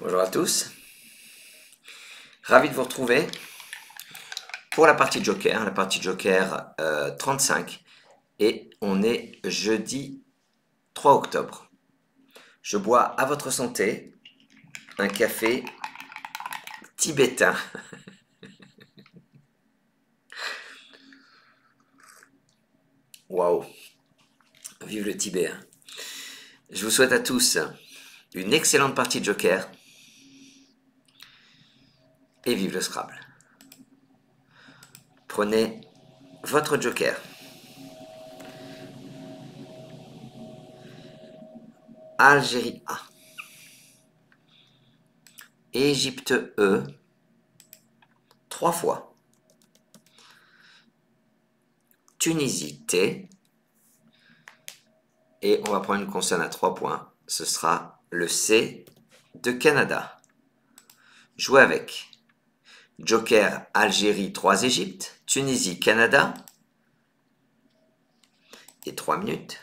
Bonjour à tous, ravi de vous retrouver pour la partie Joker 35 et on est jeudi 3 octobre. Je bois à votre santé un café tibétain. Waouh, vive le Tibet. Hein. Je vous souhaite à tous une excellente partie de Joker et vive le Scrabble. Prenez votre Joker. Algérie A. Égypte E. 3 fois. Tunisie T. Et on va prendre une consonne à 3 points. Ce sera le C de Canada. Jouez avec. Joker, Algérie, 3 Égypte, Tunisie, Canada. Et 3 minutes.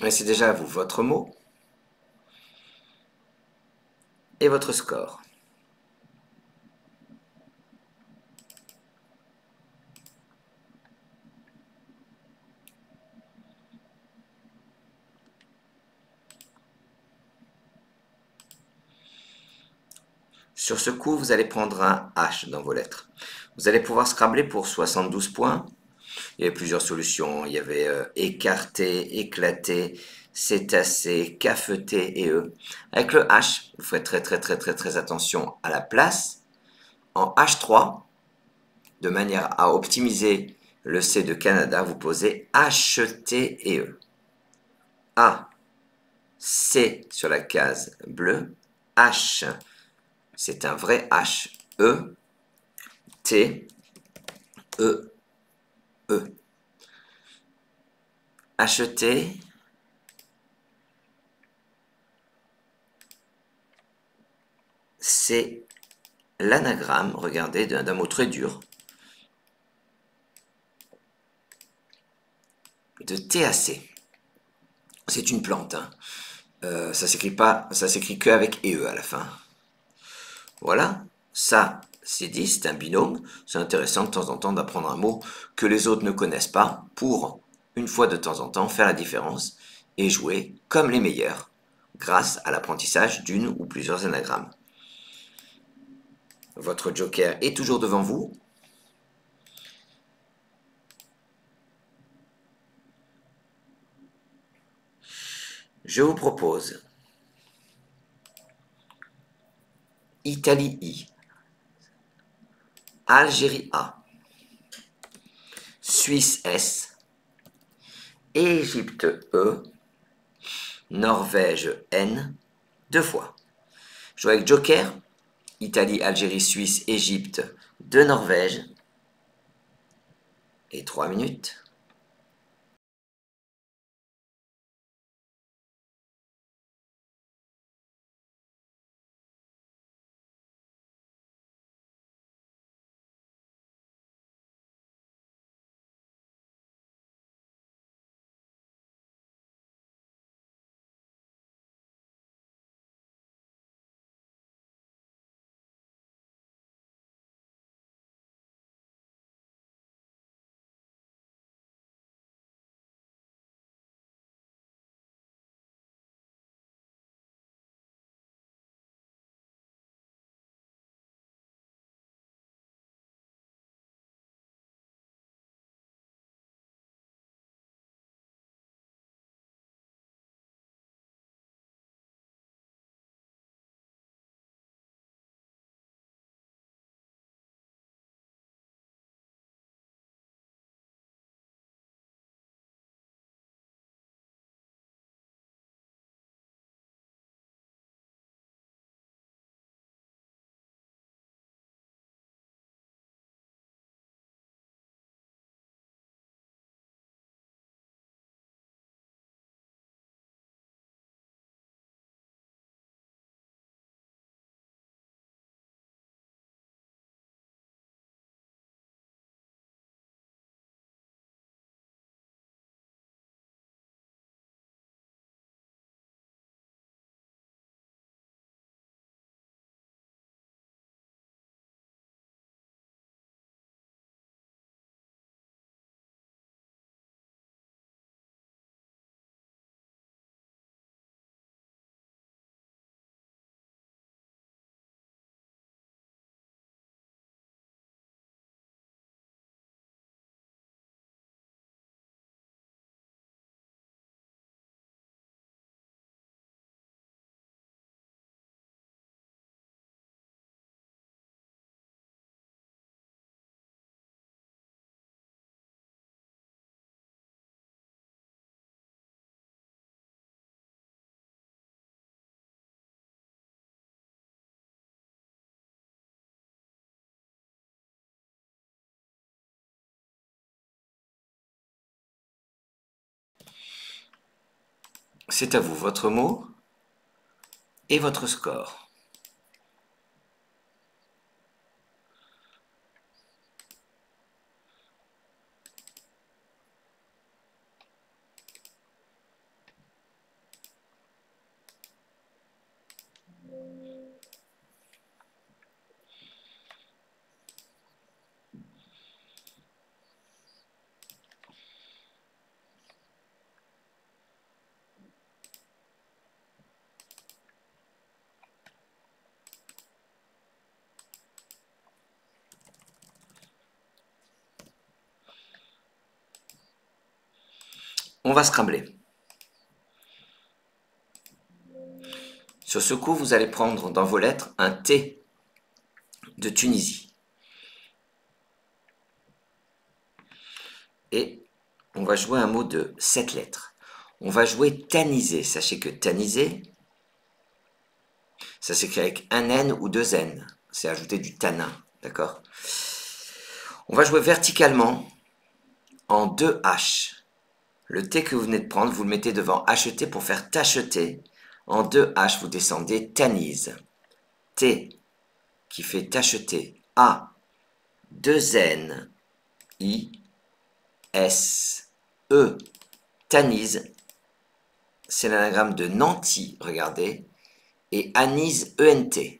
Et c'est déjà à vous votre mot et votre score. Sur ce coup, vous allez prendre un H dans vos lettres. Vous allez pouvoir scrabbler pour 72 points. Il y avait plusieurs solutions. Il y avait écarté, éclaté, cétacé, cafeté et E. Avec le H, vous ferez très attention à la place. En H3, de manière à optimiser le C de Canada, vous posez H, T et E. A, C sur la case bleue. H, c'est un vrai H. E, T, E, E. Acheter, c'est l'anagramme, regardez, d'un mot très dur. de TAC. C'est une plante, hein. Ça s'écrit pas, ça s'écrit que avec EE à la fin. Voilà, ça c'est dit, c'est un binôme. C'est intéressant de temps en temps d'apprendre un mot que les autres ne connaissent pas pour, une fois de temps en temps, faire la différence et jouer comme les meilleurs grâce à l'apprentissage d'une ou plusieurs anagrammes. Votre joker est toujours devant vous. Je vous propose Italie I, Algérie A, Suisse S, Égypte E, Norvège N, 2 fois. Je joue avec joker, Italie, Algérie, Suisse, Égypte, 2 Norvège, et 3 minutes. C'est à vous, votre mot et votre score. On va scrambler. Sur ce coup, vous allez prendre dans vos lettres un T de Tunisie. Et on va jouer un mot de 7 lettres. On va jouer taniser. Sachez que taniser, ça s'écrit avec un N ou 2 N. C'est ajouter du tanin, d'accord? On va jouer verticalement en 2 H. Le T que vous venez de prendre, vous le mettez devant acheter pour faire tacheter. En 2 H, vous descendez tanise. T qui fait tacheter. A, 2 N, I, S, E. Tamise, c'est l'anagramme de Nanti, regardez, et Anise, ENT.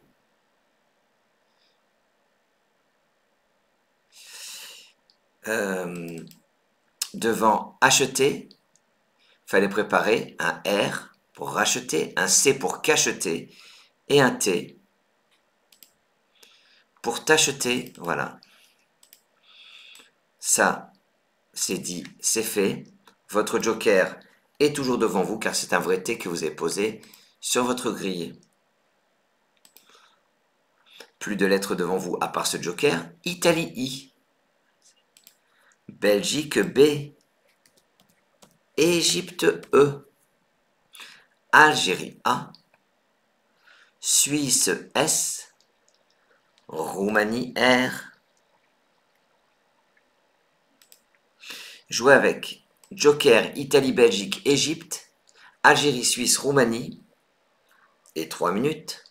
Devant acheter, il fallait préparer un R pour racheter, un C pour cacheter et un T pour t'acheter. Voilà. Ça, c'est dit, c'est fait. Votre joker est toujours devant vous car c'est un vrai T que vous avez posé sur votre grille. Plus de lettres devant vous à part ce joker. Italie I. Belgique B. Égypte E. Algérie A. Suisse S. Roumanie R. Jouez avec joker Italie, Belgique, Égypte, Algérie, Suisse, Roumanie et 3 minutes.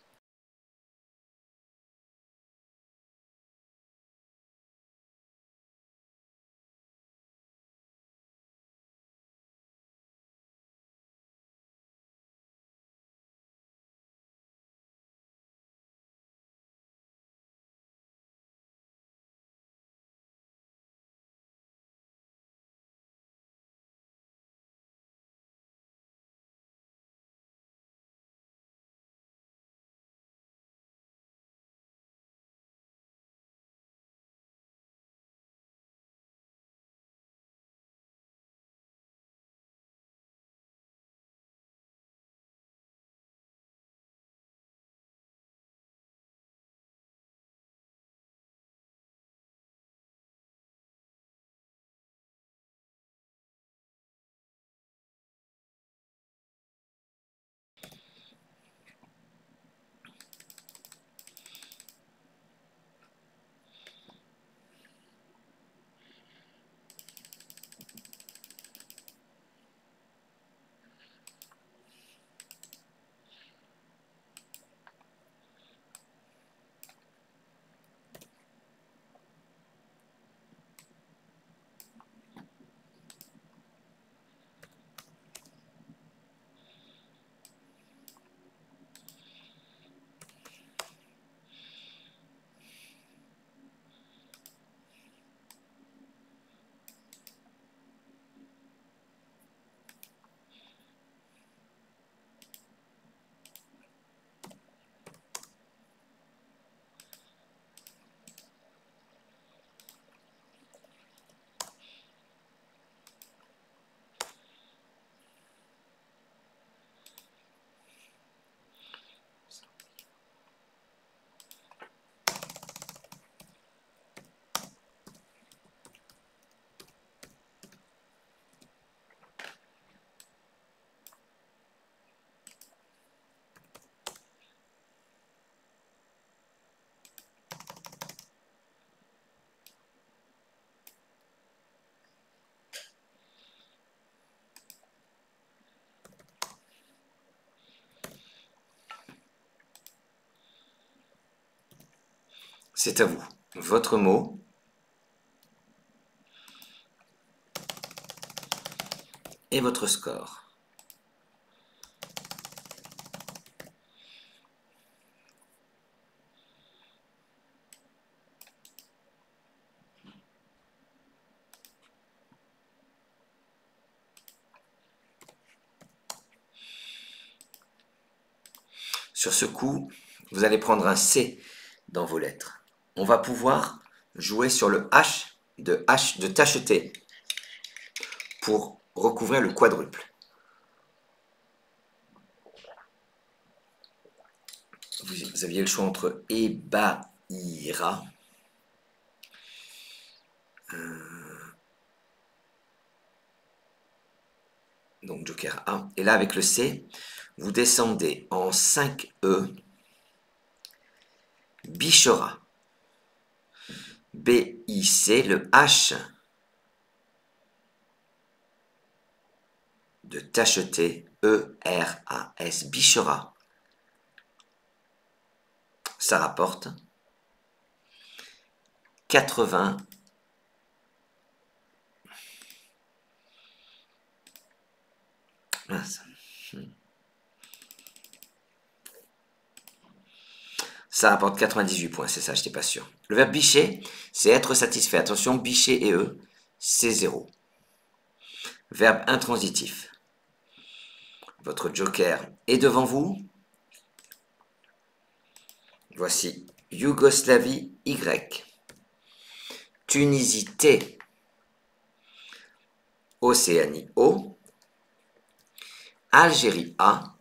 C'est à vous. Votre mot. Et votre score. Sur ce coup, vous allez prendre un C dans vos lettres. On va pouvoir jouer sur le H de t'acheter pour recouvrir le quadruple. Vous aviez le choix entre Ebaïra, donc joker A, et là avec le C, vous descendez en 5E, Bichera, B-I-C, le H de t'acheter, E-R-A-S, Bichera. Ça rapporte 80 Mince. Ça rapporte 98 points, c'est ça, je n'étais pas sûr. Le verbe bicher, c'est être satisfait. Attention, bicher et eux, c'est 0. Verbe intransitif. Votre joker est devant vous. Voici Yougoslavie Y. Tunisie T. Océanie O. Algérie A.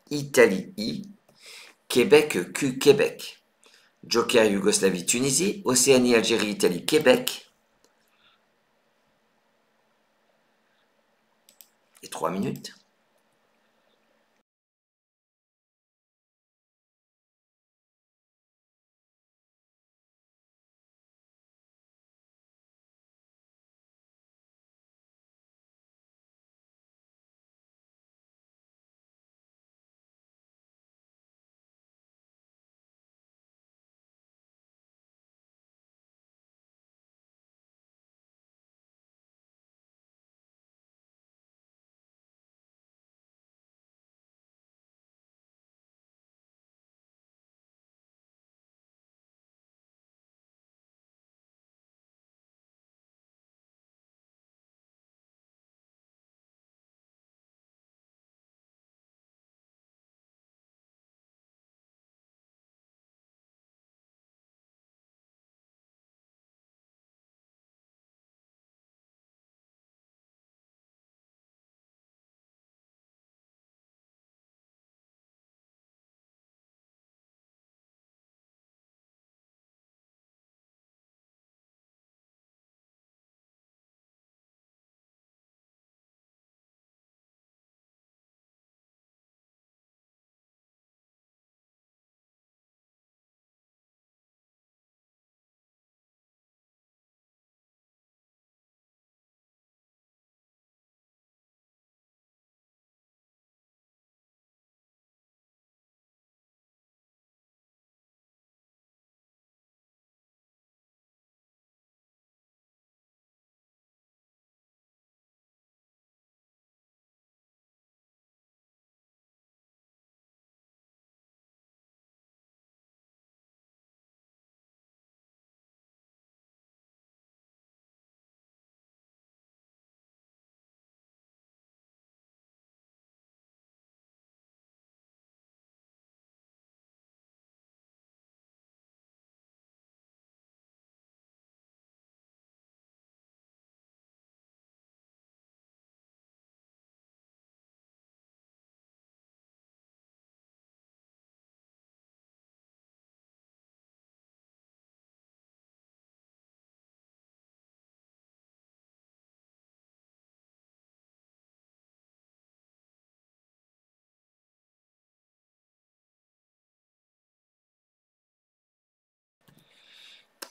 Italie I. Québec Q. Québec. Joker Yougoslavie Tunisie. Océanie Algérie Italie Québec. Et 3 minutes.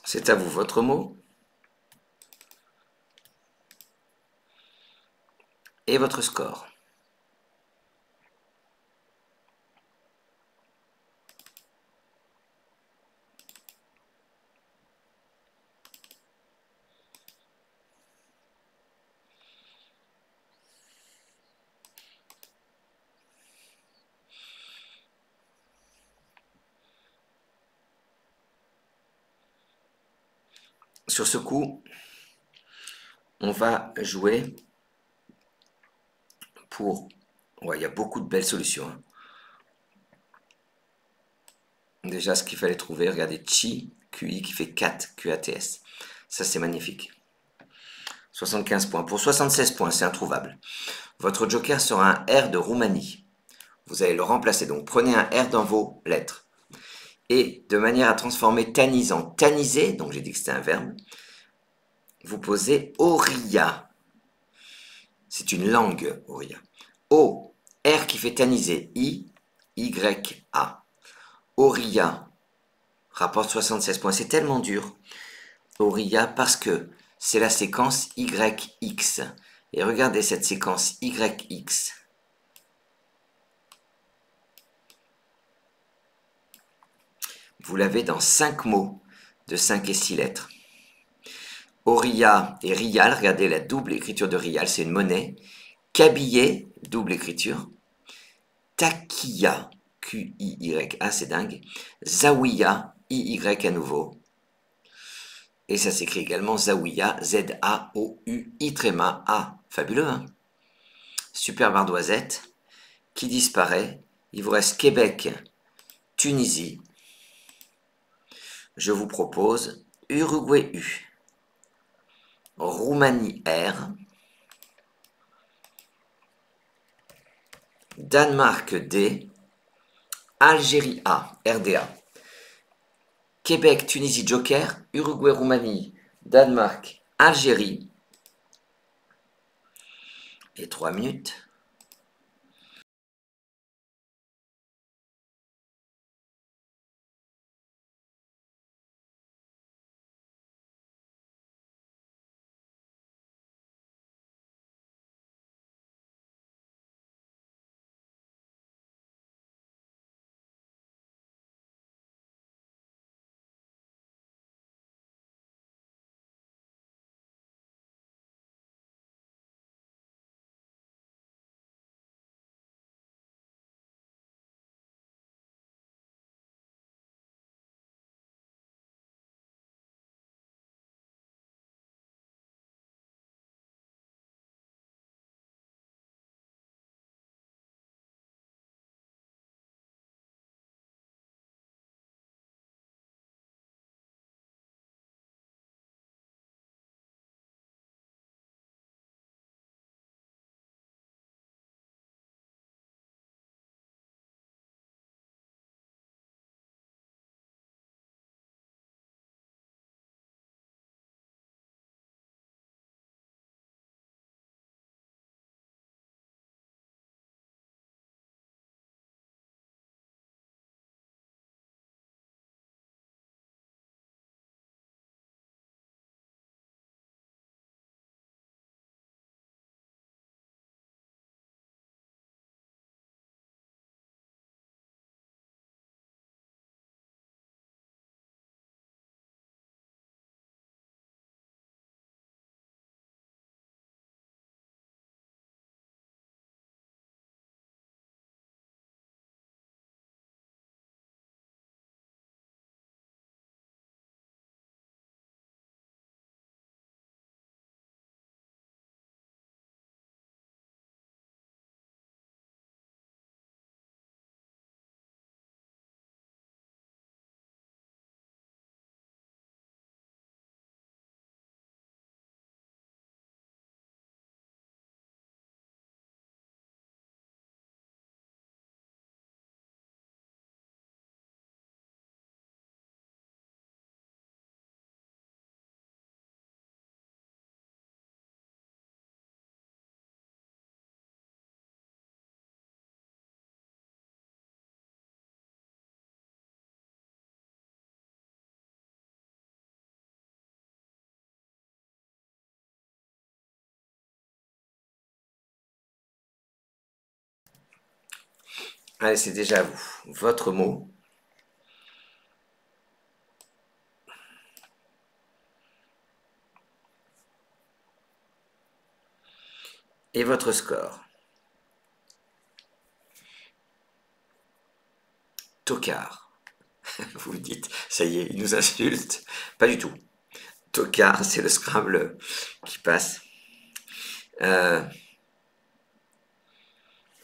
C'est à vous, votre mot et votre score. Sur ce coup, on va jouer pour... Ouais, il y a beaucoup de belles solutions. Hein. Déjà, ce qu'il fallait trouver, regardez, Chi, QI qui fait 4, QATS. Ça, c'est magnifique. 75 points. Pour 76 points, c'est introuvable. Votre joker sera un R de Roumanie. Vous allez le remplacer. Donc, prenez un R dans vos lettres. Et de manière à transformer tanis en taniser, donc j'ai dit que c'était un verbe, vous posez Oriya. C'est une langue, Oriya. O, R qui fait taniser, I, Y, A. Oriya rapporte 76 points. C'est tellement dur, Oriya, parce que c'est la séquence YX. Et regardez cette séquence YX. Vous l'avez dans 5 mots de 5 et 6 lettres. Oriya et Rial, regardez la double écriture de Rial, c'est une monnaie. Kabyé, double écriture. Takiya, Q-I-Y-A, c'est dingue. Zawiya, I-Y à nouveau. Et ça s'écrit également Zawiya, Z-A-O-U-I-A. Fabuleux, hein? Super Bardoisette qui disparaît. Il vous reste Québec, Tunisie. Je vous propose Uruguay U, Roumanie R, Danemark D, Algérie A, RDA. Québec, Tunisie, Joker, Uruguay, Roumanie, Danemark, Algérie. Et 3 minutes. Allez, c'est déjà à vous. Votre mot. Et votre score. Tocard. Vous vous dites, ça y est, il nous insulte. Pas du tout. Tocard, c'est le Scrabble qui passe. Euh,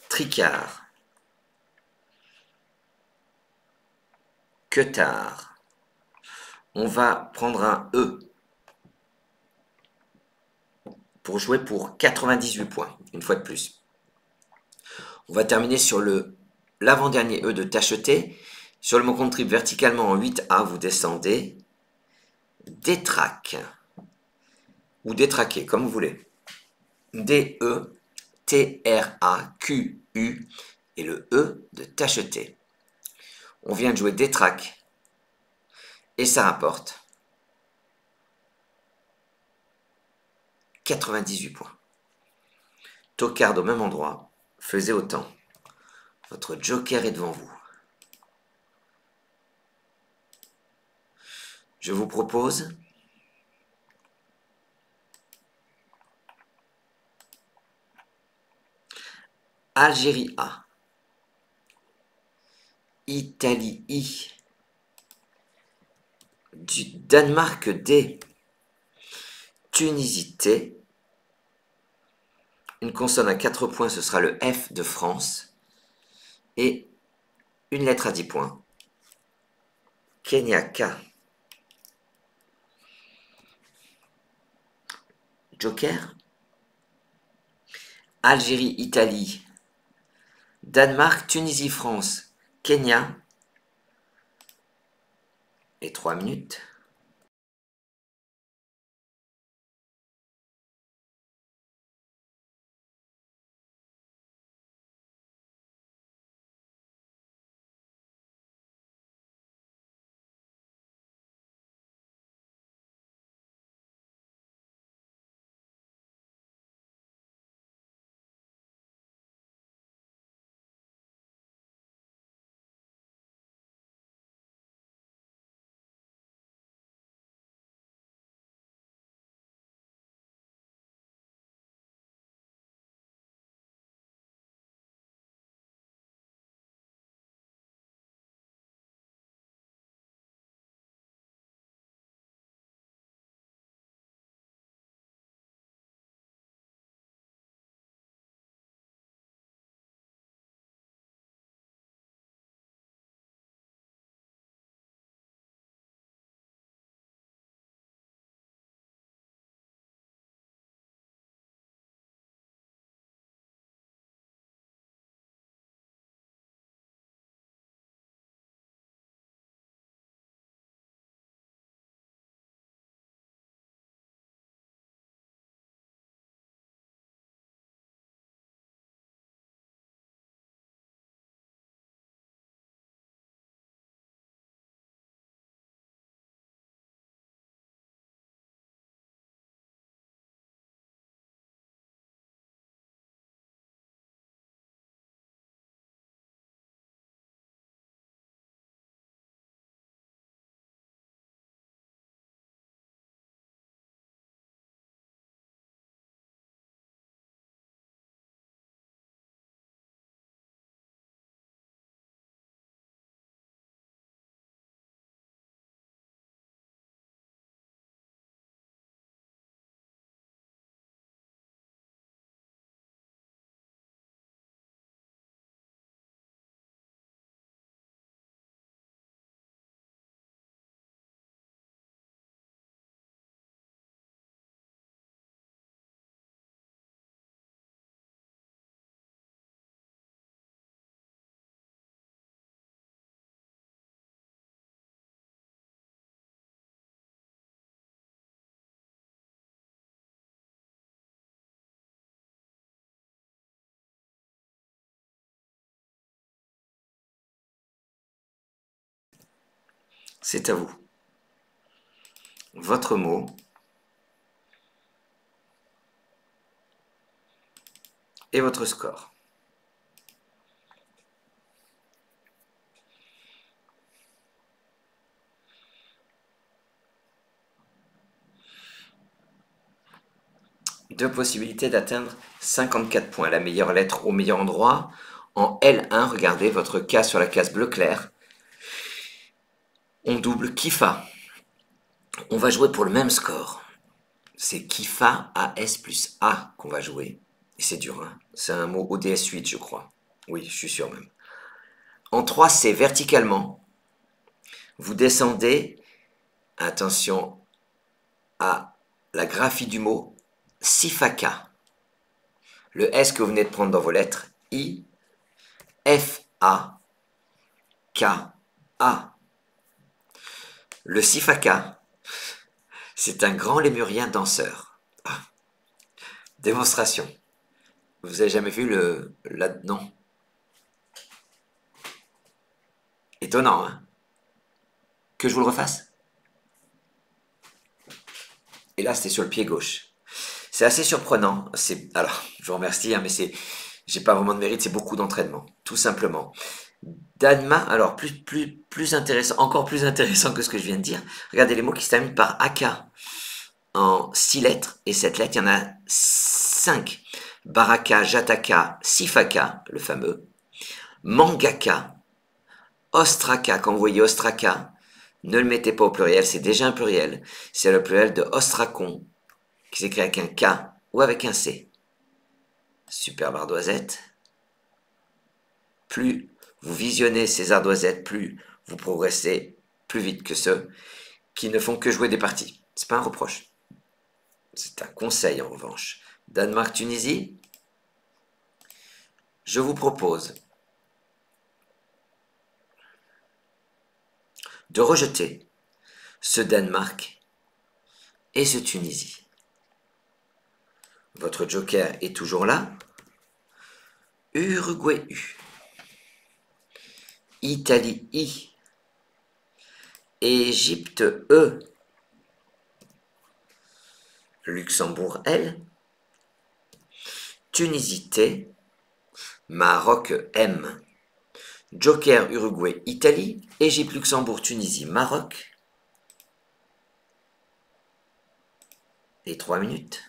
Tricard. Queutard. On va prendre un E pour jouer pour 98 points, une fois de plus. On va terminer sur l'avant-dernier E de tacheté. Sur le mot compte triple verticalement en 8A, vous descendez. Détraque. Ou détraquer, comme vous voulez. D-E-T-R-A-Q-U et le E de tacheté. On vient de jouer détraque et ça rapporte 98 points. Tocard au même endroit, faisait autant. Votre joker est devant vous. Je vous propose Algérie A. Italie I. Danemark D. Tunisie T. Une consonne à 4 points, ce sera le F de France. Et une lettre à 10 points. Kenya K. Joker. Algérie, Italie. Danemark, Tunisie, France. Kenya. Et 3 minutes. C'est à vous. Votre mot et votre score. Deux possibilités d'atteindre 54 points. La meilleure lettre au meilleur endroit. En L1, regardez votre K sur la case bleu clair. On double Kifa. On va jouer pour le même score. C'est Kifa AS plus A qu'on va jouer. Et c'est dur, hein. C'est un mot ODS 8, je crois. Oui, je suis sûr même. En 3C, verticalement, vous descendez, attention à la graphie du mot, Sifaka. Le S que vous venez de prendre dans vos lettres, I, F, A, K, A. Le Sifaka, c'est un grand lémurien danseur. Ah. Démonstration. Vous avez jamais vu non. Étonnant, hein? Que je vous le refasse? Et là, c'était sur le pied gauche. C'est assez surprenant. Alors, je vous remercie, hein, mais j'ai pas vraiment de mérite, c'est beaucoup d'entraînement, tout simplement. Danemark, alors plus intéressant, encore plus intéressant que ce que je viens de dire. Regardez les mots qui se terminent par AK en 6 lettres, et cette lettre, il y en a 5. Baraka, Jataka, Sifaka, le fameux, Mangaka, Ostraka, quand vous voyez Ostraka, ne le mettez pas au pluriel, c'est déjà un pluriel. C'est le pluriel de Ostrakon, qui s'écrit avec un K ou avec un C. Superbe ardoisette. Plus vous visionnez ces ardoisettes, plus vous progressez plus vite que ceux qui ne font que jouer des parties. C'est pas un reproche. C'est un conseil en revanche. Danemark-Tunisie, je vous propose de rejeter ce Danemark et ce Tunisie. Votre joker est toujours là. Uruguay U. Italie I. Égypte E. Luxembourg L. Tunisie T. Maroc M. Joker Uruguay Italie. Égypte Luxembourg Tunisie Maroc. Et 3 minutes.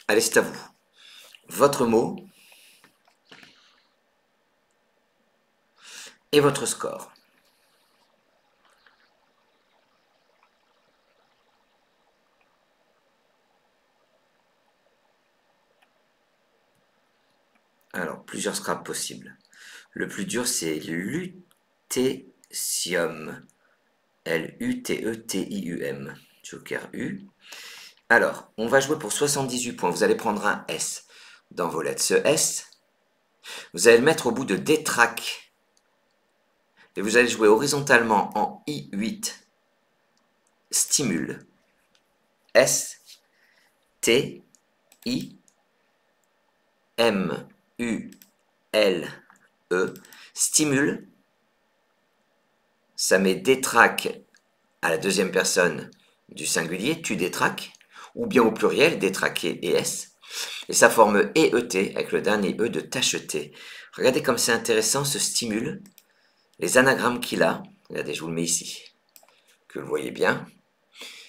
Allez, c'est à vous. Votre mot et votre score. Alors, plusieurs scrapes possibles. Le plus dur, c'est lutécium. L-U-T-E-T-I-U-M. Joker U. Alors, on va jouer pour 78 points. Vous allez prendre un S dans vos lettres. Ce S, vous allez le mettre au bout de détraque. Et vous allez jouer horizontalement en I8. Stimule. S, T, I, M, U, L, E. Stimule. Ça met détraque à la deuxième personne du singulier, tu détraques, ou bien au pluriel, détraquer et S. Et ça forme EET avec le dernier E de tacheter. Regardez comme c'est intéressant ce stimule. Les anagrammes qu'il a, regardez, je vous le mets ici, que vous le voyez bien.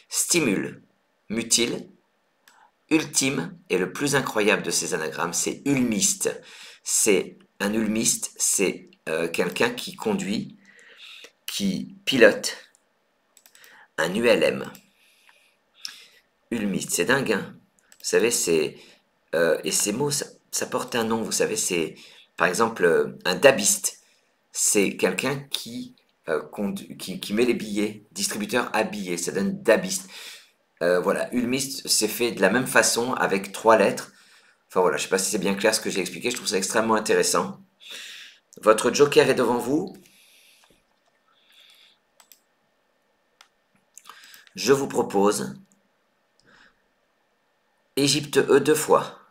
Stimule, mutile, ultime, et le plus incroyable de ces anagrammes, c'est ulmiste. C'est un ulmiste, c'est quelqu'un qui conduit, qui pilote un ULM. Ulmiste, c'est dingue, hein? Vous savez, c'est... et ces mots, ça porte un nom, vous savez, c'est... Par exemple, un dabiste, c'est quelqu'un qui met les billets, distributeur à billets, ça donne dabiste. Voilà, ulmiste, c'est fait de la même façon, avec 3 lettres. Enfin voilà, je ne sais pas si c'est bien clair ce que j'ai expliqué, je trouve ça extrêmement intéressant. Votre joker est devant vous. Je vous propose Égypte E 2 fois,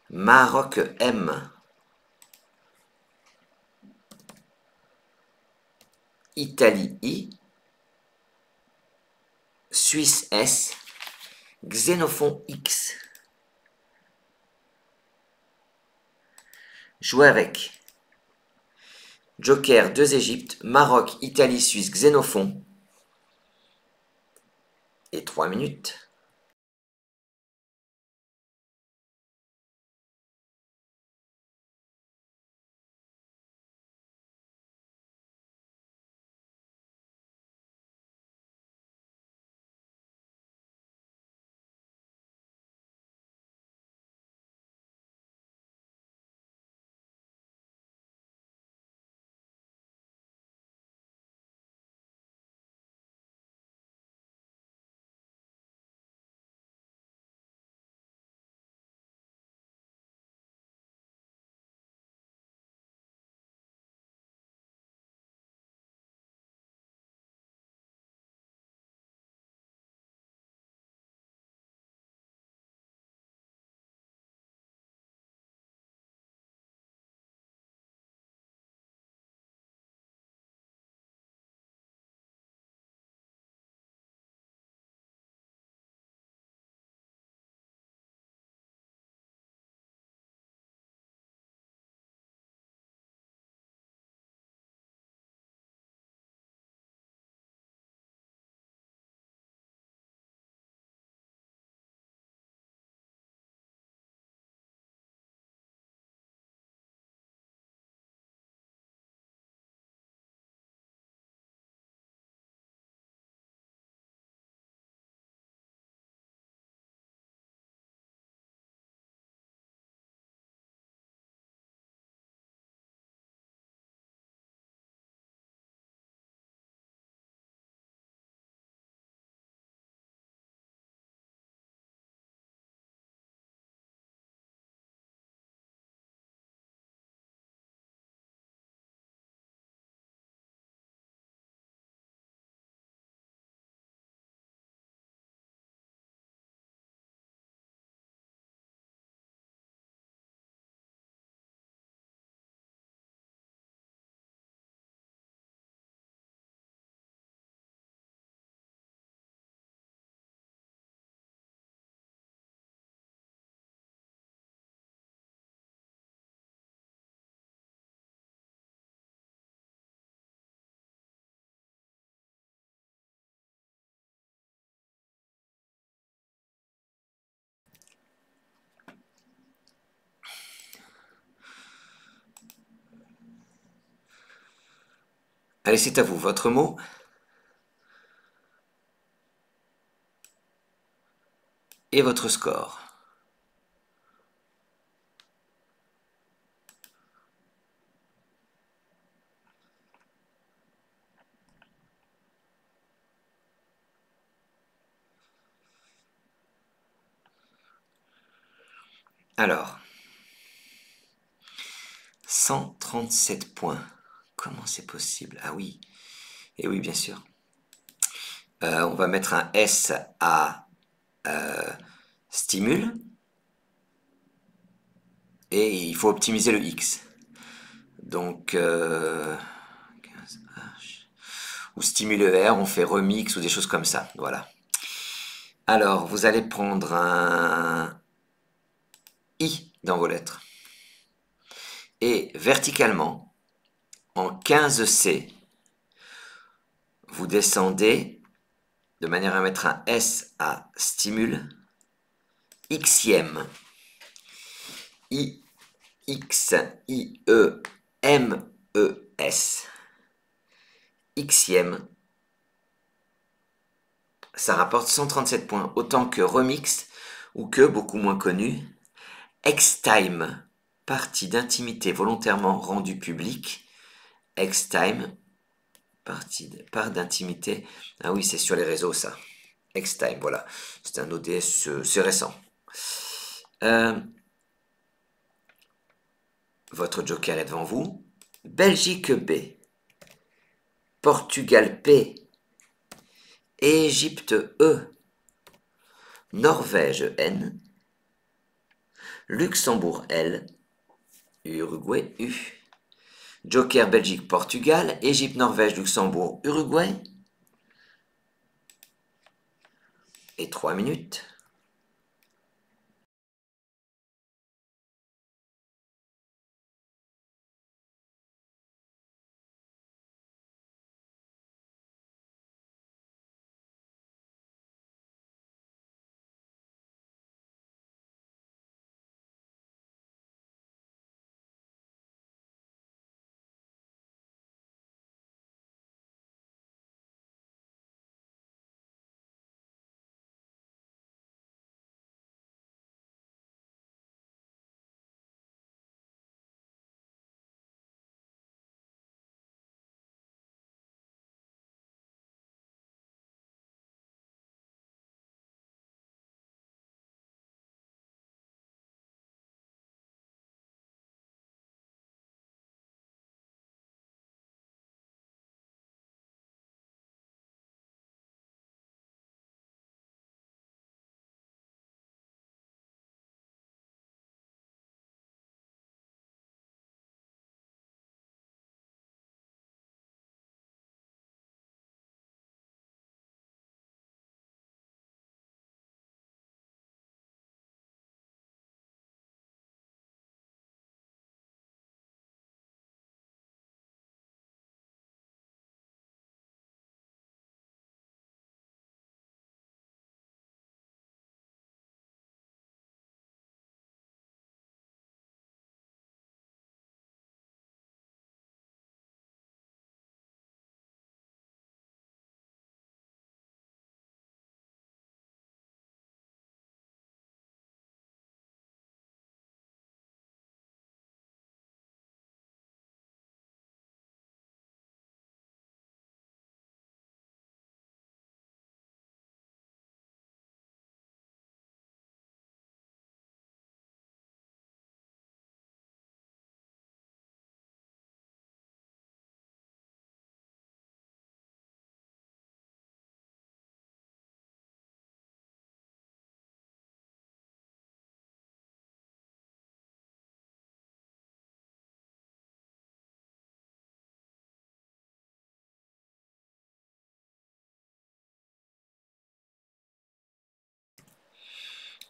Maroc M, Italie I, Suisse S, Xénophon X. Jouez avec. Joker 2 Égypte, Maroc, Italie, Suisse, Xénophon. Et 3 minutes. Allez, c'est à vous. Votre mot et votre score. Alors, 137 points. Comment c'est possible? Ah oui, et oui, bien sûr. On va mettre un S à stimule. Et il faut optimiser le X. Donc, 15H. Ou stimule R, on fait remix ou des choses comme ça. Voilà. Alors, vous allez prendre un I dans vos lettres. Et verticalement, en 15C. Vous descendez de manière à mettre un S à stimule. Xième. I-X-I-E-M-E-S. Xième. Ça rapporte 137 points. Autant que Remix, ou que, beaucoup moins connu, X-Time. Partie d'intimité volontairement rendue publique. X-Time. Part d'intimité. Ah oui, c'est sur les réseaux ça. X-Time, voilà. C'est un ODS, c'est récent. Votre joker est devant vous. Belgique B. Portugal P. Égypte E. Norvège N. Luxembourg L. Uruguay U. Joker Belgique Portugal. Égypte Norvège Luxembourg Uruguay. Et 3 minutes.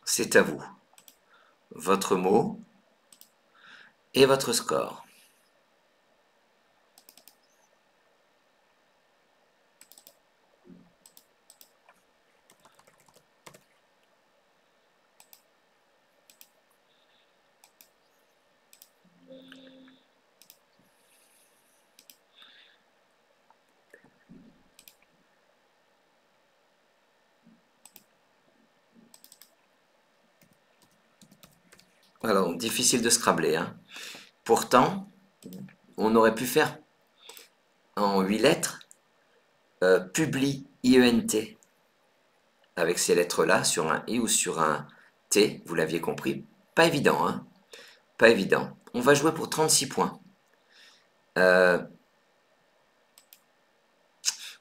C'est à vous. Votre mot et votre score. Alors, difficile de scrabler, hein. Pourtant, on aurait pu faire en 8 lettres publi IENT avec ces lettres-là sur un I ou sur un T, vous l'aviez compris. Pas évident, hein. Pas évident. On va jouer pour 36 points.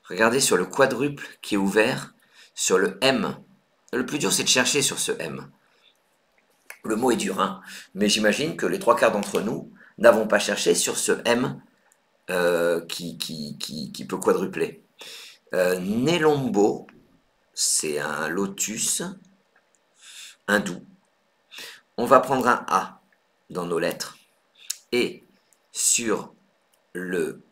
Regardez sur le quadruple qui est ouvert, sur le M. Le plus dur, c'est de chercher sur ce M. Le mot est dur, hein, mais j'imagine que les 3/4 d'entre nous n'avons pas cherché sur ce M qui peut quadrupler. Nelombo, c'est un lotus hindou. On va prendre un A dans nos lettres. Et sur le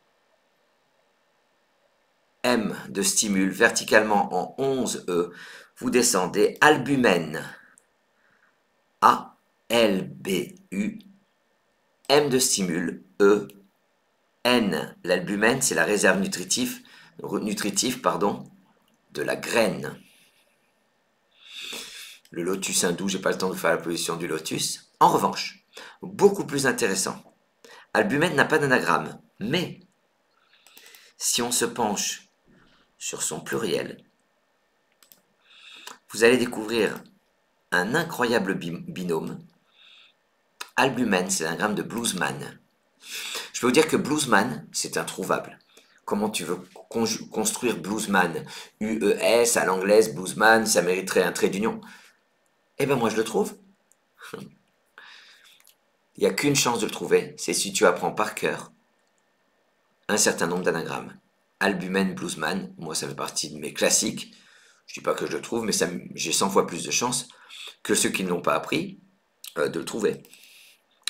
M de stimule verticalement en 11 E, vous descendez albumène, A, L, B, U, M de stimule, E, N. L'albumène, c'est la réserve nutritive, de la graine. Le lotus hindou, j'ai pas le temps de faire la position du lotus. En revanche, beaucoup plus intéressant, albumène n'a pas d'anagramme, mais si on se penche sur son pluriel, vous allez découvrir un incroyable binôme. Albumène, c'est l'anagramme de bluesman. Je peux vous dire que bluesman, c'est introuvable. Comment tu veux construire bluesman? U-E-S à l'anglaise, bluesman, ça mériterait un trait d'union. Eh ben moi je le trouve. Il n'y a qu'une chance de le trouver, c'est si tu apprends par cœur un certain nombre d'anagrammes. Albumen, bluesman, moi ça fait partie de mes classiques. Je dis pas que je le trouve, mais j'ai 100 fois plus de chances que ceux qui ne l'ont pas appris de le trouver.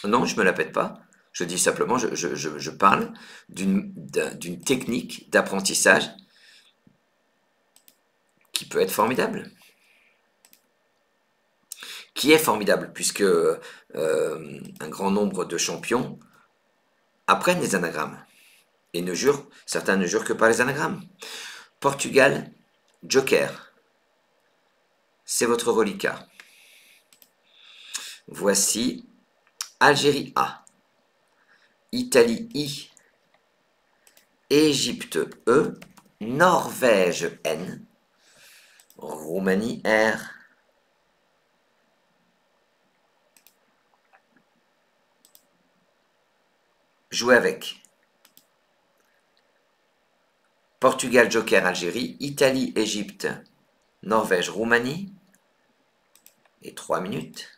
Non, je me la pète pas. Je dis simplement, je parle d'une technique d'apprentissage qui peut être formidable. Qui est formidable, puisque un grand nombre de champions apprennent les anagrammes. Et certains ne jurent que par les anagrammes. Portugal, Joker. C'est votre reliquat. Voici Algérie A, Italie I, Égypte E, Norvège N, Roumanie R. Jouez avec. Portugal, Joker, Algérie, Italie, Égypte, Norvège, Roumanie. Et 3 minutes.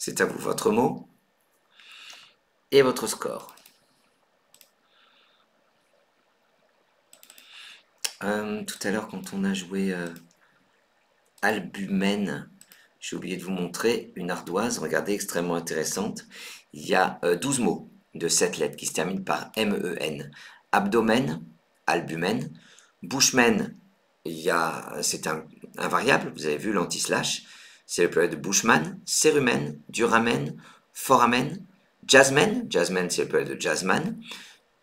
C'est à vous votre mot. et votre score. Tout à l'heure, quand on a joué albumène, j'ai oublié de vous montrer une ardoise, regardez, extrêmement intéressante. Il y a 12 mots de 7 lettres qui se terminent par MEN. Abdomen, albumène. Bushman, c'est un variable, vous avez vu l'anti-slash, c'est le pluriel de Bushman. Cérumen, duramen, foramen. Jazzman, jazzman c'est le pluriel de jazzman.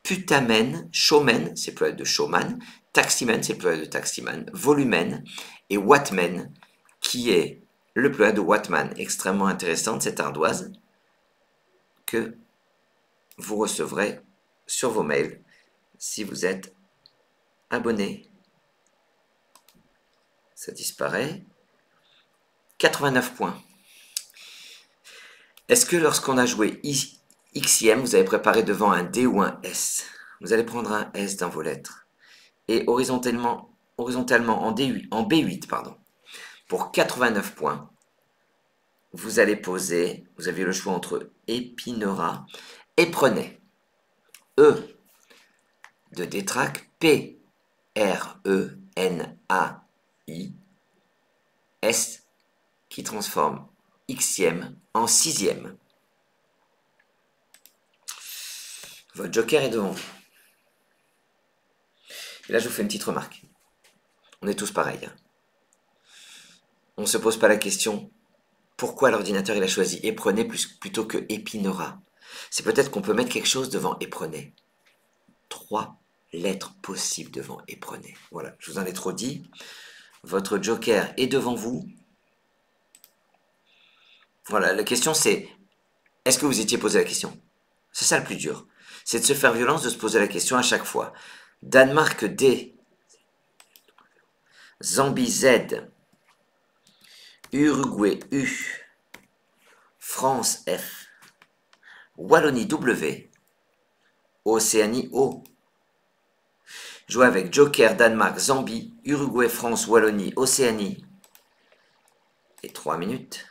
Putamen, showman, c'est le pluriel de showman. Taximan, c'est le pluriel de taximan. Volumen et wattman, qui est le pluriel de wattman. Extrêmement intéressante cette ardoise que vous recevrez sur vos mails si vous êtes abonné. Ça disparaît. 89 points. Est-ce que lorsqu'on a joué XIM, vous avez préparé devant un D ou un S? Vous allez prendre un S dans vos lettres. Et horizontalement en B8, pardon. Pour 89 points, vous allez poser, vous avez le choix entre Épinera et Prenay. E de détraque, P, R, E, N, A, I, S qui transforme Xème en 6e. Votre joker est devant vous. Et là, je vous fais une petite remarque. On est tous pareils. Hein. On ne se pose pas la question pourquoi l'ordinateur il a choisi Éprenay plutôt que Épinera. C'est peut-être qu'on peut mettre quelque chose devant Éprenay. 3 lettres possibles devant Éprenay. Voilà, je vous en ai trop dit. Votre joker est devant vous. Voilà, la question c'est, est-ce que vous étiez posé la question? C'est ça le plus dur. C'est de se faire violence, de se poser la question à chaque fois. Danemark D. Zambie Z. Uruguay U. France F. Wallonie W. Océanie O. Jouer avec Joker, Danemark, Zambie, Uruguay, France, Wallonie, Océanie. Et 3 minutes.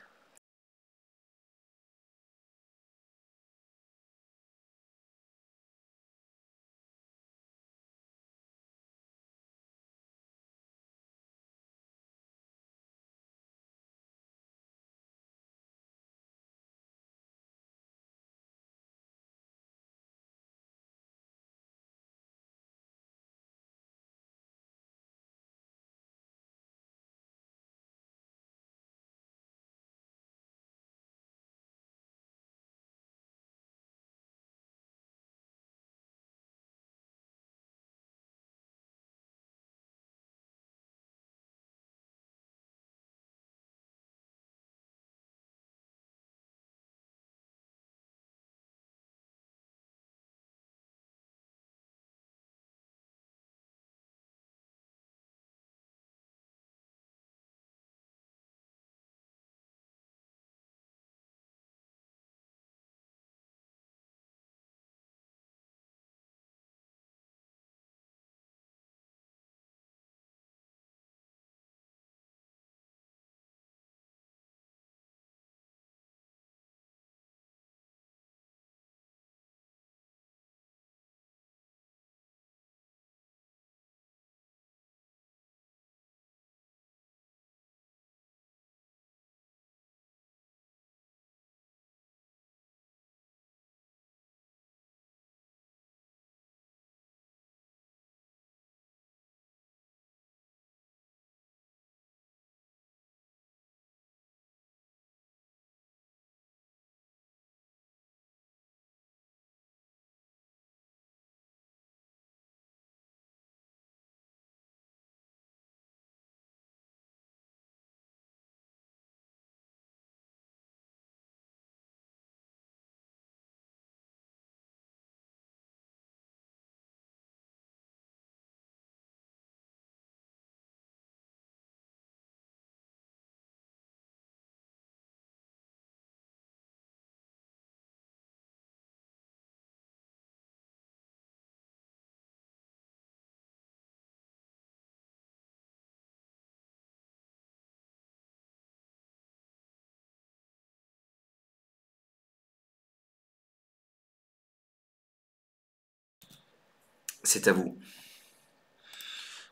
C'est à vous.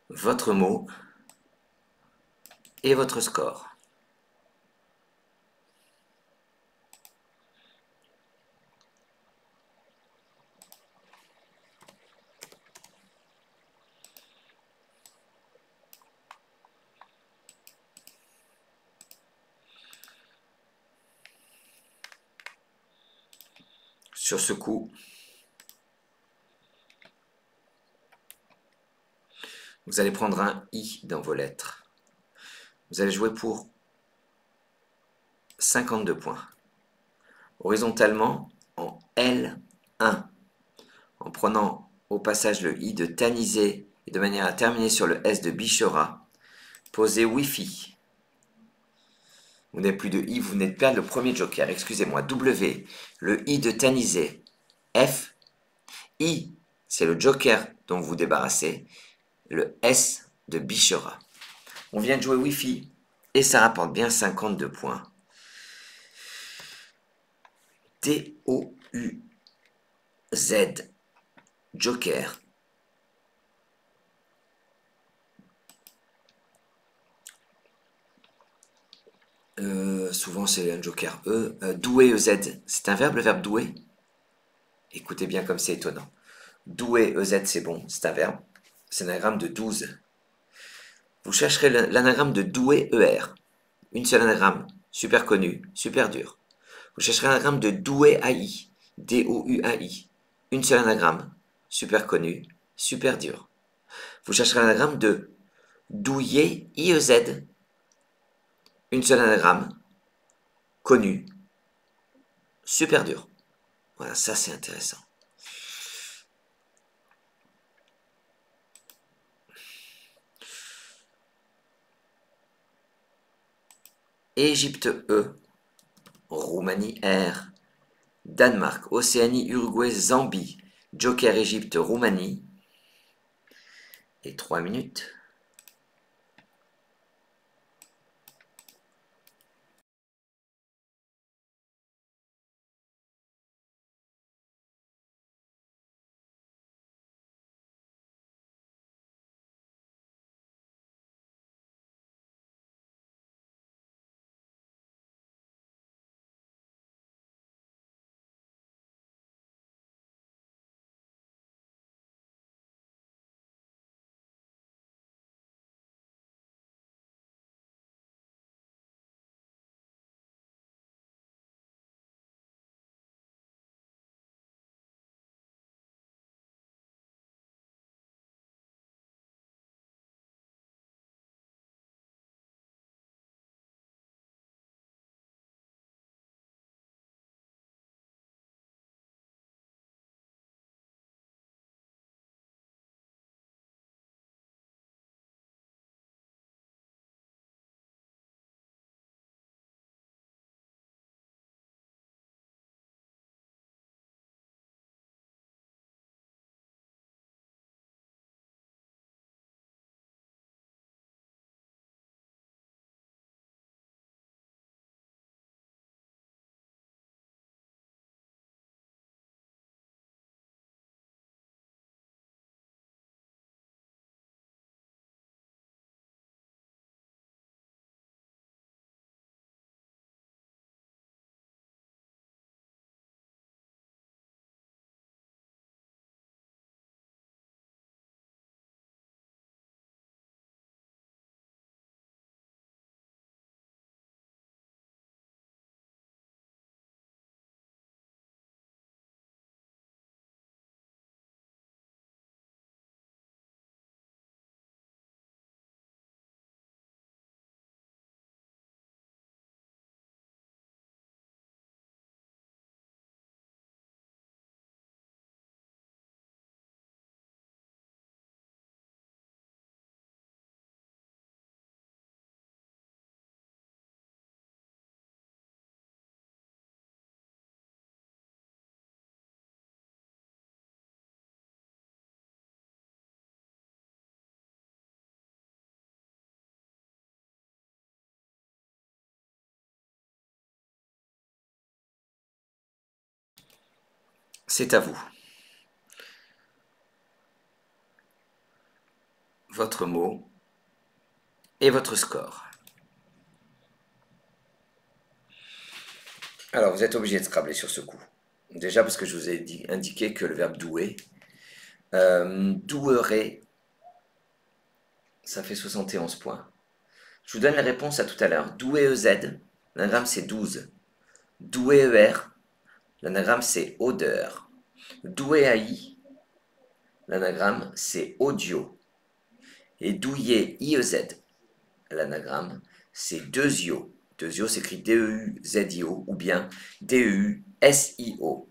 Votre mot et votre score. Sur ce coup, vous allez prendre un I dans vos lettres. Vous allez jouer pour 52 points. Horizontalement, en L1, en prenant au passage le I de Tanisé et de manière à terminer sur le S de Bichera, posez Wi-Fi. Vous n'avez plus de I, vous venez de perdre le premier joker, excusez-moi, W, le I de Tanisé, F, I, c'est le joker dont vous vous débarrassez, le S de Bichera. On vient de jouer Wi-Fi et ça rapporte bien 52 points. T-O-U-Z, joker. Souvent c'est un joker E. Doué, EZ, c'est un verbe, le verbe doué? Écoutez bien comme c'est étonnant. Doué, EZ, c'est bon, c'est un verbe. C'est un anagramme de 12. Vous chercherez l'anagramme de doué, ER. Une seule anagramme, super connu, super dur. Vous chercherez l'anagramme de doué, AI, D-O-U-A-I. Une seule anagramme, super connu, super dur. Vous chercherez l'anagramme de douillet, IEZ. Une seule anagramme, connu, super dur. Voilà, ça c'est intéressant. Égypte E, Roumanie R, Danemark, Océanie, Uruguay, Zambie, Joker Égypte, Roumanie. Et 3 minutes. C'est à vous. votre mot et votre score. Alors, vous êtes obligé de scrabbler sur ce coup. Déjà parce que je vous ai indiqué que le verbe douer, douerer, ça fait 71 points. Je vous donne les réponses à tout à l'heure. Doué EZ, l'anagramme c'est 12. Doué ER, l'anagramme c'est odeur. Doué AI, l'anagramme c'est audio. Et douillé IEZ, l'anagramme c'est Deusio. Deusio s'écrit D-E-U-Z-I-O ou bien D-E-U-S-I-O.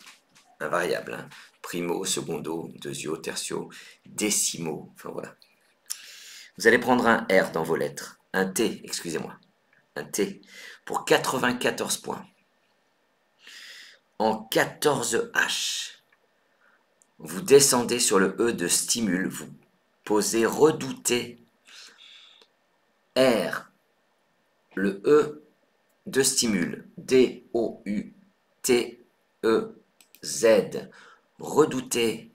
Invariable, hein. Primo, secondo, deusio, tertio, décimo, enfin voilà. Vous allez prendre un R dans vos lettres, un T, excusez-moi, un T, pour 94 points. En 14H, vous descendez sur le E de stimule, vous posez redouter R, le E de stimule, D-O-U-T-E-Z, redouter,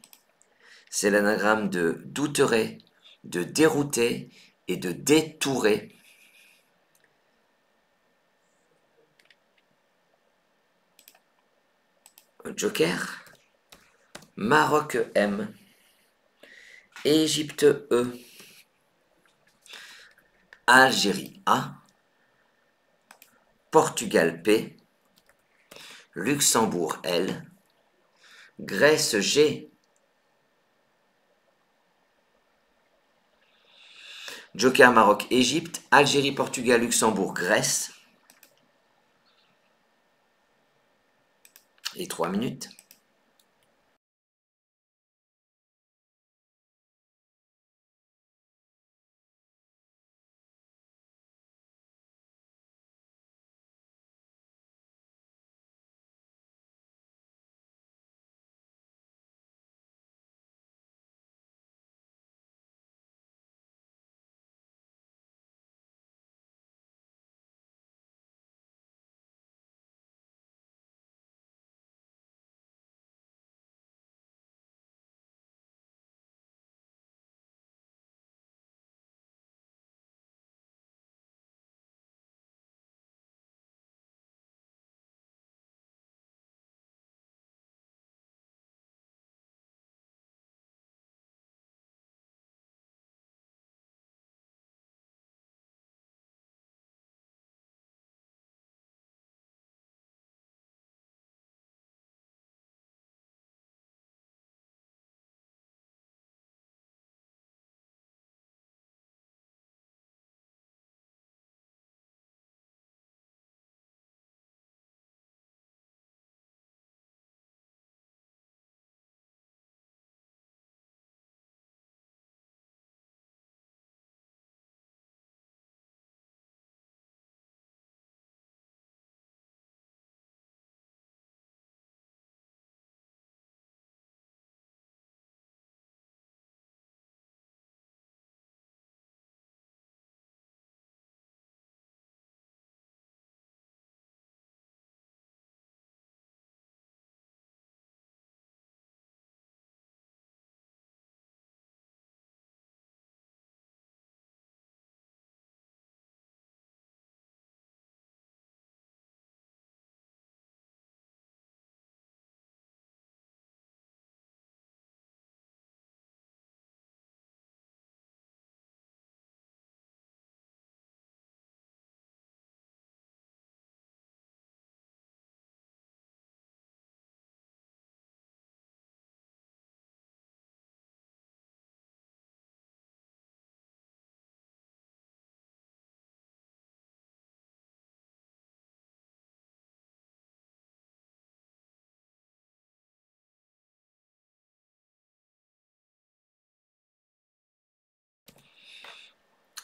c'est l'anagramme de douterer, de dérouter et de détourer. Joker. Maroc M. Égypte E. Algérie A. Portugal P. Luxembourg L. Grèce G. Joker Maroc Égypte. Algérie Portugal Luxembourg Grèce. Et 3 minutes.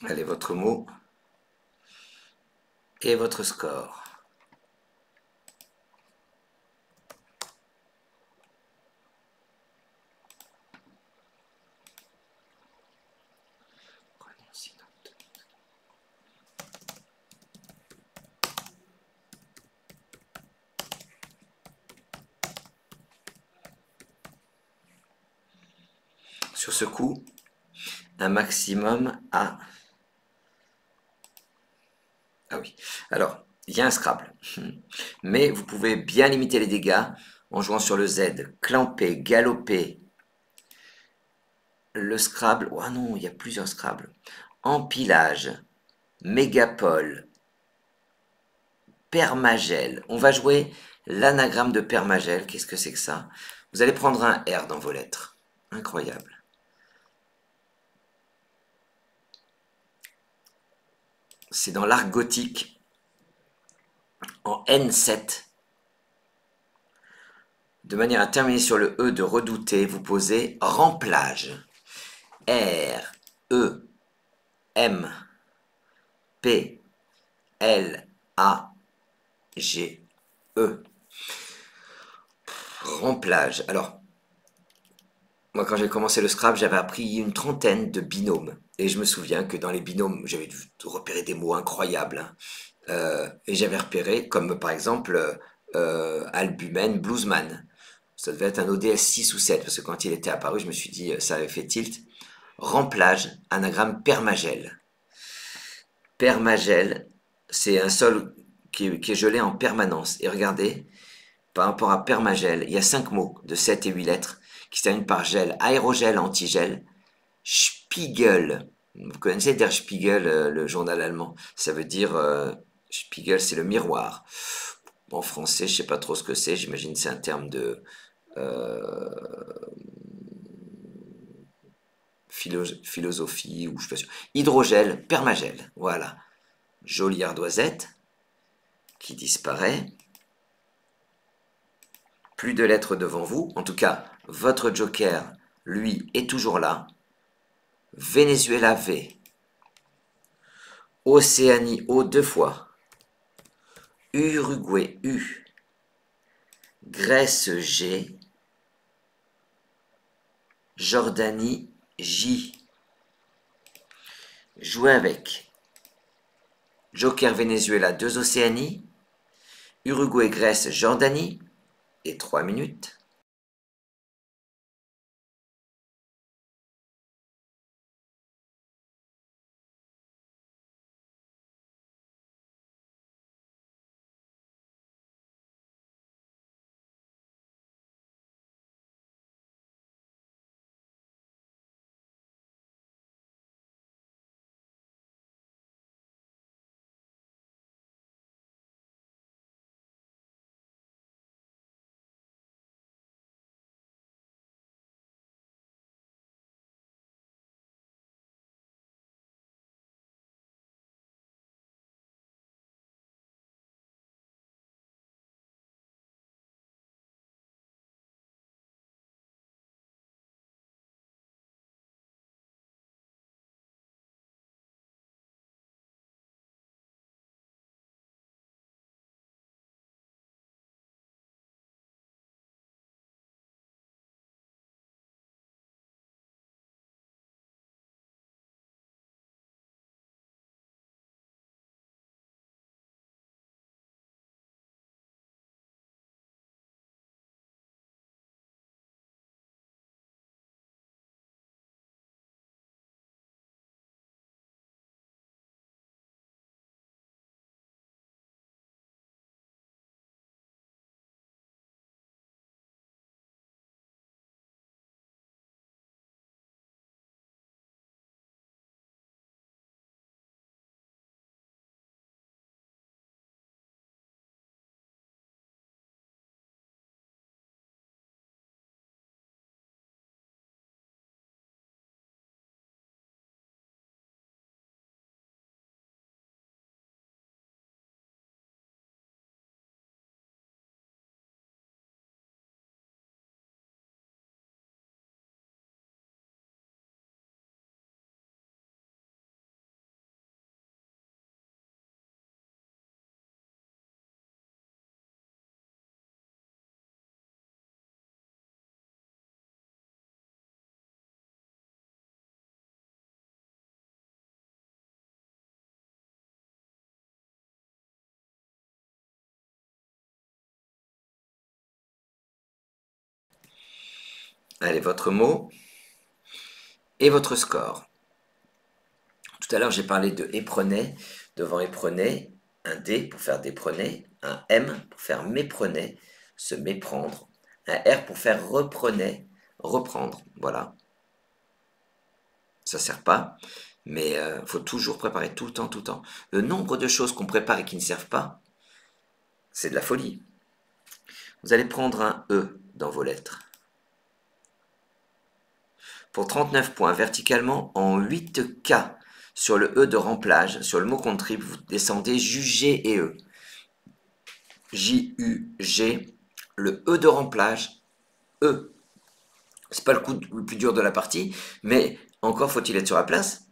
Allez, votre mot et votre score. Sur ce coup, un maximum à... Ah oui. Alors, il y a un Scrabble. Mais vous pouvez bien limiter les dégâts en jouant sur le Z. Clamper, galoper, le Scrabble. Oh non, il y a plusieurs Scrabble. Empilage, mégapole, permagel. On va jouer l'anagramme de permagel. Qu'est-ce que c'est que ça? Vous allez prendre un R dans vos lettres. Incroyable. C'est dans l'art gothique, en N7. De manière à terminer sur le E de redouter, vous posez remplage. R, E, M, P, L, A, G, E. Remplage. Alors, moi, quand j'ai commencé le Scrabble, j'avais appris une trentaine de binômes. Et je me souviens que dans les binômes, j'avais dû repérer des mots incroyables, hein. Et j'avais repéré, comme par exemple Albumen, Bluesman. Ça devait être un ODS 6 ou 7, parce que quand il était apparu, je me suis dit, ça avait fait tilt. Remplage, anagramme permagel. Permagel, c'est un sol qui est gelé en permanence. Et regardez, par rapport à permagel, il y a 5 mots de 7 et 8 lettres qui se terminent par gel, aérogel, antigel, Spiegel. Vous connaissez Der Spiegel, le journal allemand. Ça veut dire, Spiegel, c'est le miroir. En français, je ne sais pas trop ce que c'est. J'imagine que c'est un terme de euh, philosophie, ou je suis pas sûr. Hydrogel, permagel. Voilà. Jolie ardoisette qui disparaît. Plus de lettres devant vous. En tout cas, votre joker, lui, est toujours là. Venezuela V. Océanie O 2 fois. Uruguay U. Grèce G. Jordanie J. Jouez avec. Joker Venezuela 2 Océanie. Uruguay Grèce Jordanie. Et 3 minutes. Allez, votre mot et votre score. Tout à l'heure, j'ai parlé de éprenez. Devant éprenez, un D pour faire déprenez, un M pour faire méprenez, se méprendre, un R pour faire reprenez, reprendre. Voilà. Ça ne sert pas, mais il faut toujours préparer tout le temps, tout le temps. Le nombre de choses qu'on prépare et qui ne servent pas, c'est de la folie. Vous allez prendre un E dans vos lettres. Pour 39 points verticalement, en 8 cas sur le E de remplage, sur le mot contrib, vous descendez J et E. J-U-G, le E de remplage, E. C'est pas le coup le plus dur de la partie, mais encore faut-il être sur la place.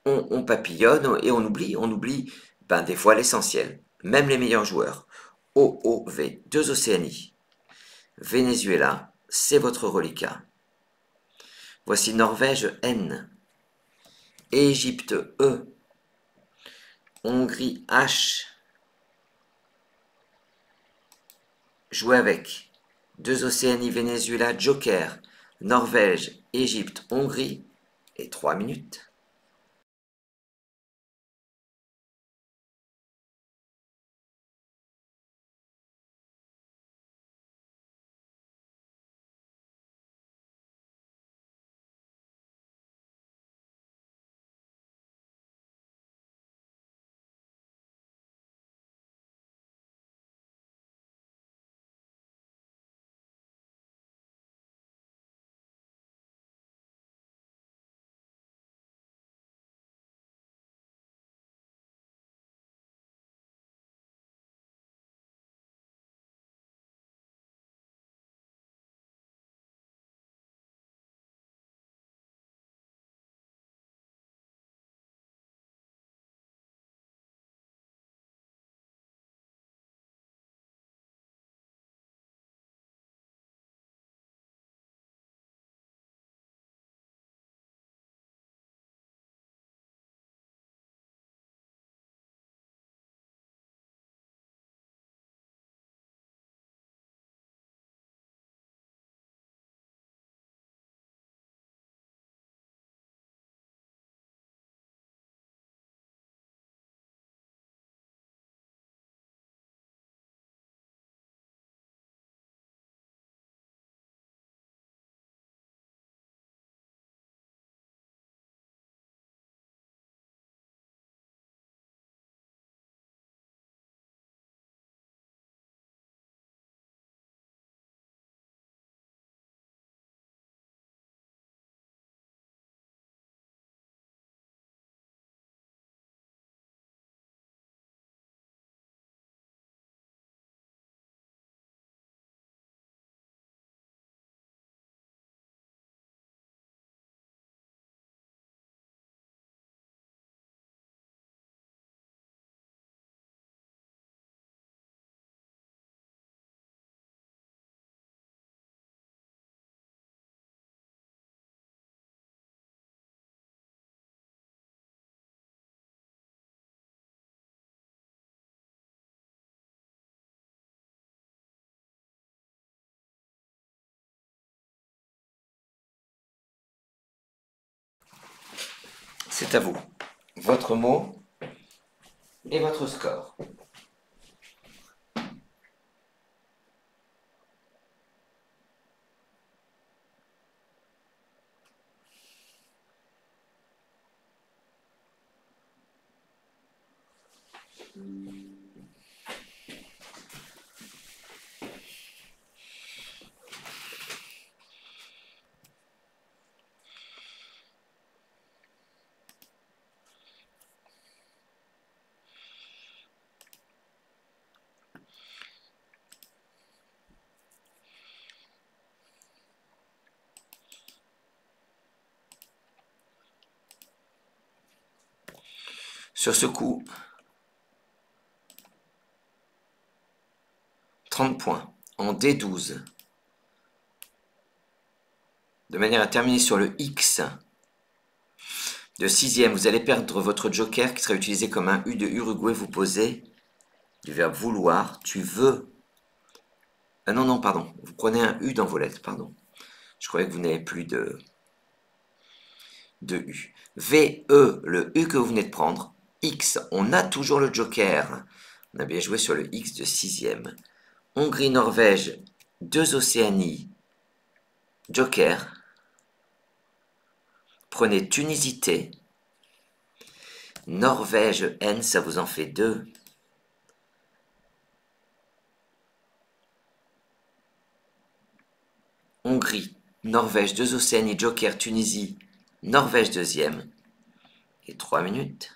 On papillonne et on oublie ben, des fois l'essentiel. Même les meilleurs joueurs. OOV, 2 Océanie. Venezuela, c'est votre reliquat. Voici Norvège, N. Égypte, E. Hongrie, H. Jouez avec. 2 Océanie, Venezuela, Joker. Norvège, Égypte, Hongrie. Et 3 minutes. C'est à vous. Votre mot et votre score. Sur ce coup, 30 points en D12. De manière à terminer sur le X de 6e, vous allez perdre votre joker qui sera utilisé comme un U de Uruguay. Vous posez du verbe vouloir. Tu veux. Ah non, non, pardon. Vous prenez un U dans vos lettres, pardon. Je croyais que vous n'avez plus de... de U. V, E, le U que vous venez de prendre. X, on a toujours le joker. On a bien joué sur le X de 6e. Hongrie, Norvège, 2 Océanie, joker. Prenez Tunisie T. Norvège N, ça vous en fait 2. Hongrie, Norvège, 2 Océanie, joker, Tunisie, Norvège 2e. Et 3 minutes.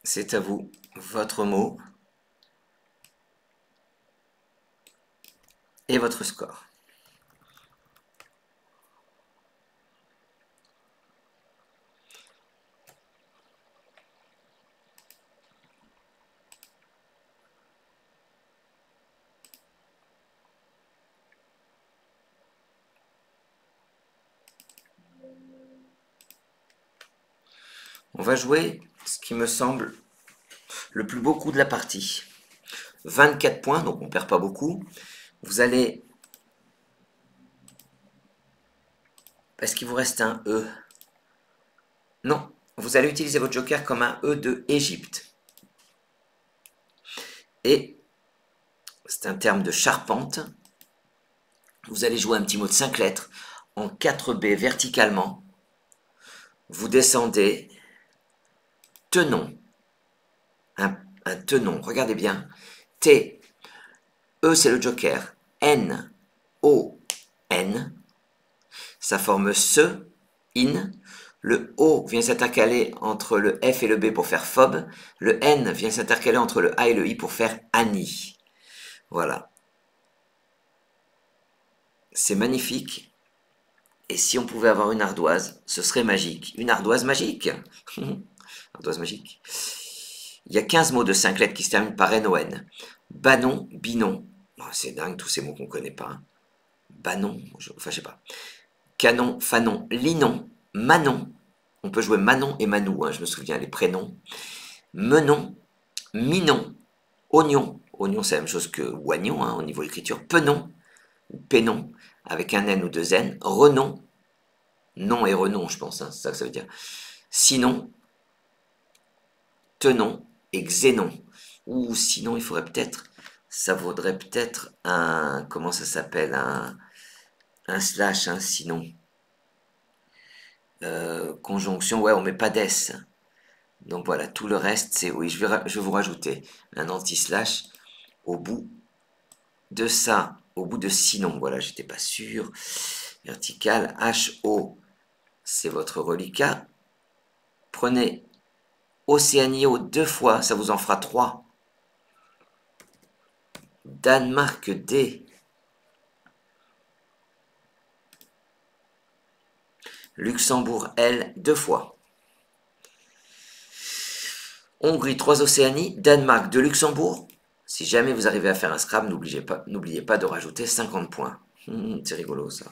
C'est à vous, votre mot et votre score. On va jouer ce qui me semble le plus beau coup de la partie. 24 points, donc on ne perd pas beaucoup. Vous allez... Est-ce qu'il vous reste un E? Non, vous allez utiliser votre joker comme un E de Égypte. Et, c'est un terme de charpente, vous allez jouer un petit mot de 5 lettres en 4B verticalement. Vous descendez, tenon, un tenon, regardez bien, T, E c'est le joker, N, O, N, ça forme se, in, le O vient s'intercaler entre le F et le B pour faire fob, le N vient s'intercaler entre le A et le I pour faire Annie. Voilà. C'est magnifique. Et si on pouvait avoir une ardoise, ce serait magique. Une ardoise magique. Ardoise magique. Il y a 15 mots de 5 lettres qui se terminent par N-O-N. Banon, binon. Oh, c'est dingue tous ces mots qu'on ne connaît pas. Banon, enfin je sais pas. Canon, fanon, linon, manon. On peut jouer Manon et Manou, hein, je me souviens, les prénoms. Menon, minon, oignon. Oignon, c'est la même chose que oignon, hein, au niveau écriture. Penon, ou pénon, avec un N ou deux N. Renom, nom et renom, je pense, hein, c'est ça que ça veut dire. Sinon, tenon et xénon. Ou sinon, il faudrait peut-être, ça vaudrait peut-être un, comment ça s'appelle, un slash, hein, sinon. Conjonction, ouais, on met pas d'S. Donc voilà, tout le reste, c'est, oui, je vais vous rajouter un anti-slash au bout de ça, au bout de sinon, voilà, j'étais pas sûr. Vertical, HO, c'est votre reliquat. Prenez Océanio deux fois, ça vous en fera 3. Danemark D. Luxembourg L deux fois. Hongrie 3 Océanie, Danemark 2 Luxembourg. Si jamais vous arrivez à faire un Scrabble, n'oubliez pas de rajouter 50 points. C'est rigolo ça.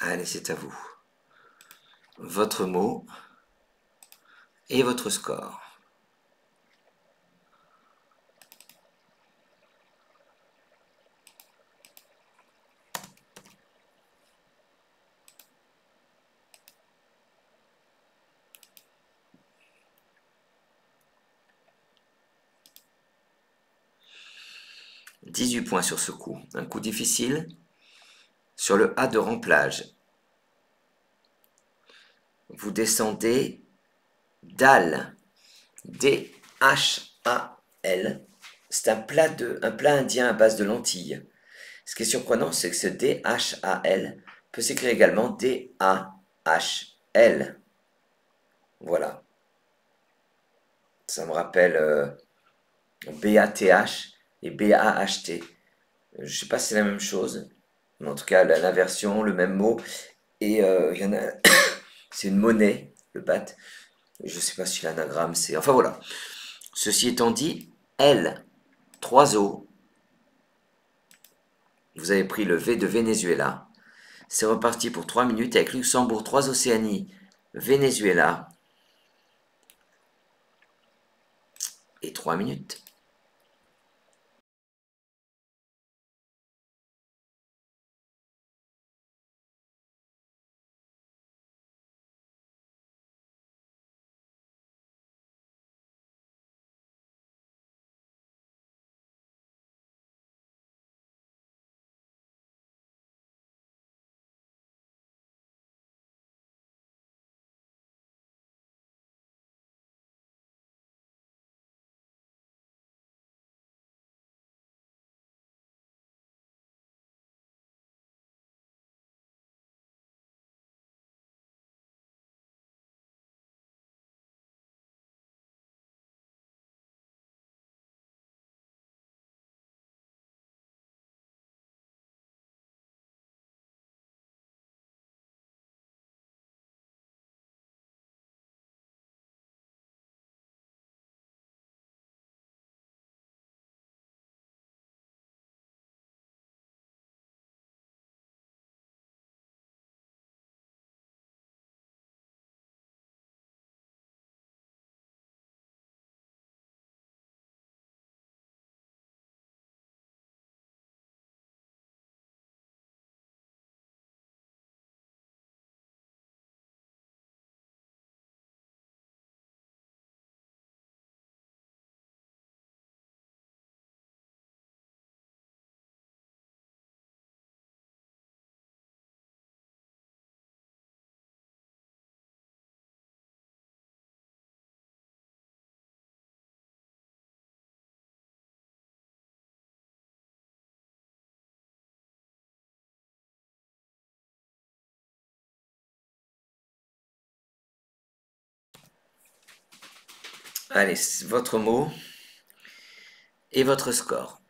Allez, c'est à vous. Votre mot et votre score. « 18 points sur ce coup. Un coup difficile. Sur le A de remplage, vous descendez Dal. D-H-A-L. C'est un plat indien à base de lentilles. Ce qui est surprenant, c'est que ce D-H-A-L peut s'écrire également D-A-H-L. Voilà. Ça me rappelle B-A-T-H et B-A-H-T. Je ne sais pas si c'est la même chose, mais en tout cas, l'inversion, le même mot. Et il y en a, c'est une monnaie, le bat. Je ne sais pas si l'anagramme c'est. Enfin voilà. Ceci étant dit, L, 3 O. Vous avez pris le V de Venezuela. C'est reparti pour 3 minutes avec Luxembourg, 3 Océanie, Venezuela. et 3 minutes. Allez, votre mot et votre score.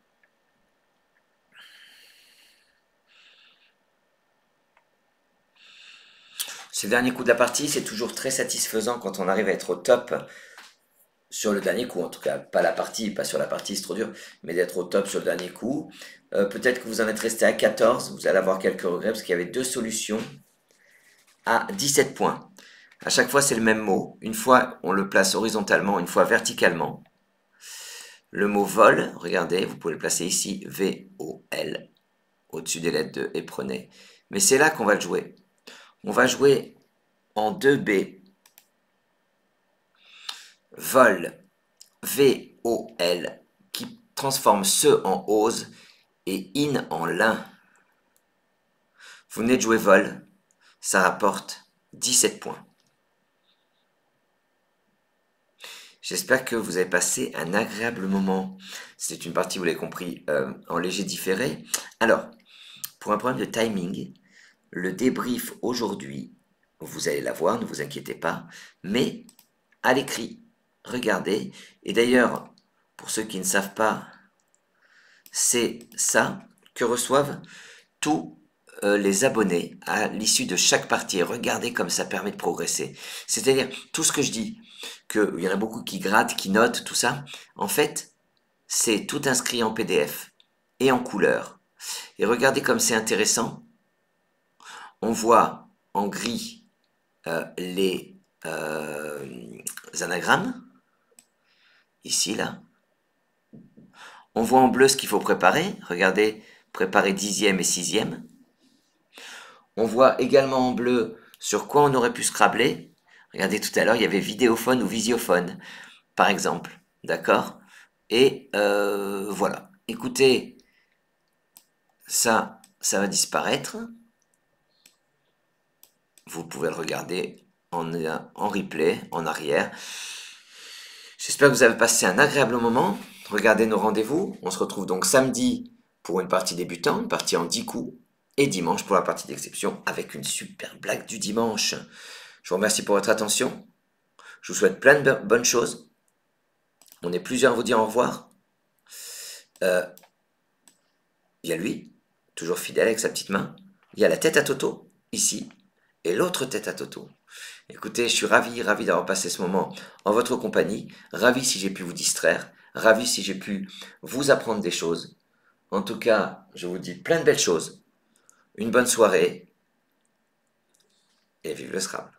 C'est le dernier coup de la partie, c'est toujours très satisfaisant quand on arrive à être au top sur le dernier coup, en tout cas, pas la partie, pas sur la partie, c'est trop dur, mais d'être au top sur le dernier coup. Peut-être que vous en êtes resté à 14, vous allez avoir quelques regrets, parce qu'il y avait 2 solutions à 17 points. À chaque fois, c'est le même mot. Une fois, on le place horizontalement, une fois verticalement. Le mot vol, regardez, vous pouvez le placer ici, V-O-L, au-dessus des lettres de et prenez. Mais c'est là qu'on va le jouer. On va jouer en 2B, vol, V-O-L, qui transforme ce en ose et in en lin. Vous venez de jouer vol, ça rapporte 17 points. J'espère que vous avez passé un agréable moment. C'est une partie, vous l'avez compris, en léger différé. Alors, pour un problème de timing, le débrief aujourd'hui, vous allez l'avoir, ne vous inquiétez pas, mais à l'écrit, regardez. Et d'ailleurs, pour ceux qui ne savent pas, c'est ça que reçoivent tous les abonnés à l'issue de chaque partie. Et regardez comme ça permet de progresser. C'est-à-dire, tout ce que je dis, qu'il y en a beaucoup qui grattent, qui notent, tout ça, en fait, c'est tout inscrit en PDF et en couleur. Et regardez comme c'est intéressant. On voit en gris les anagrammes, ici, là. On voit en bleu ce qu'il faut préparer. Regardez, préparer 10e et 6e. On voit également en bleu sur quoi on aurait pu scrabler. Regardez, tout à l'heure, il y avait vidéophone ou visiophone, par exemple. D'accord? Et voilà. Écoutez, ça va disparaître. Vous pouvez le regarder en replay, en arrière. J'espère que vous avez passé un agréable moment. Regardez nos rendez-vous. On se retrouve donc samedi pour une partie débutant, une partie en 10 coups, et dimanche pour la partie d'exception avec une super blague du dimanche. Je vous remercie pour votre attention. Je vous souhaite plein de bonnes choses. On est plusieurs à vous dire au revoir. Il y a lui, toujours fidèle avec sa petite main. Il y a la tête à Toto, ici, et l'autre tête à Toto. Écoutez, je suis ravi d'avoir passé ce moment en votre compagnie. Ravi si j'ai pu vous distraire. Ravi si j'ai pu vous apprendre des choses. En tout cas, je vous dis plein de belles choses. Une bonne soirée et vive le Scrabble.